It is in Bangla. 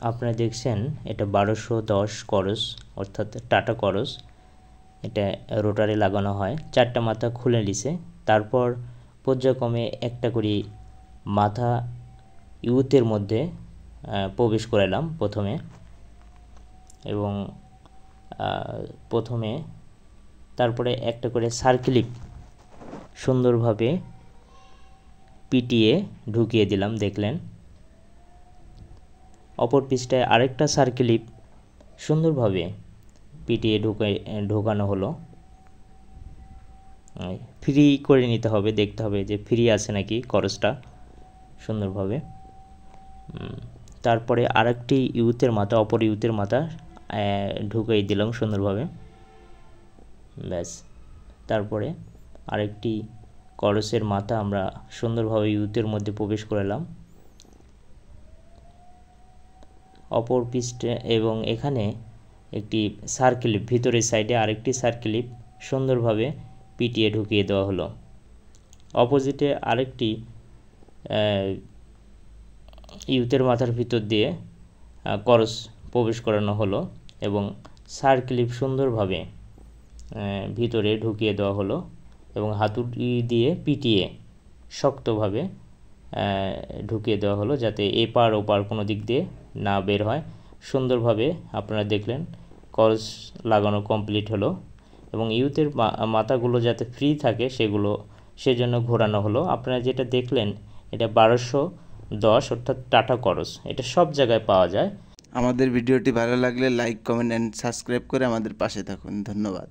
আপনারা দেখছেন এটা 1210 করস অর্থাৎ টাটা করস। এটা রোটারে লাগানো হয়। 4টা মাথা খুলে নিছে, তারপর পর্যায়ক্রমে একটা করে মাথা ইউথের মধ্যে প্রবেশ করালাম প্রথমে, এবং তারপরে একটা করে সার্কেলিপ সুন্দরভাবে পিটিয়ে ঢুকিয়ে দিলাম। দেখলেন অপর পৃষ্ঠায় আরেকটা সার্কেলিপ সুন্দরভাবে পিটিয়ে ঢোকানো হলো। ফ্রি করে নিতে হবে, দেখতে হবে যে ফ্রি আছে নাকি করসটা সুন্দরভাবে। তারপরে আরেকটি ইউথের মাথা, অপর ইউথের মাথা ঢুকিয়ে দিলাম সুন্দরভাবে, ব্যাস। তারপরে আরেকটি করসের মাথা আমরা সুন্দরভাবে ইউথের মধ্যে প্রবেশ করালাম অপর পৃষ্ঠে, এবং এখানে একটি সার্কেলিপ ভিতরের সাইডে আরেকটি সার্কেলিপ সুন্দরভাবে পিটিয়ে ঢুকিয়ে দেওয়া হলো। অপোজিটে আরেকটি ইউথের মাথার ভিতর দিয়ে করস প্রবেশ করানো হলো এবং সার্কেলিপ সুন্দরভাবে ভিতরে ঢুকিয়ে দেওয়া হলো এবং হাতুড়ি দিয়ে পিটিয়ে শক্তভাবে ঢুকিয়ে দেওয়া হলো যাতে এপার ওপার কোনো দিক দিয়ে না বের হয়। সুন্দরভাবে আপনারা দেখলেন করস লাগানো কমপ্লিট হলো এবং ইউথের মাথাগুলো যাতে ফ্রি থাকে সেজন্য ঘোরানো হলো। আপনারা যেটা দেখলেন এটা 1210 অর্থাৎ টাটা করস, এটা সব জায়গায় পাওয়া যায়। আমাদের ভিডিওটি ভালো লাগলে লাইক, কমেন্ট অ্যান্ড সাবস্ক্রাইব করে আমাদের পাশে থাকুন। ধন্যবাদ।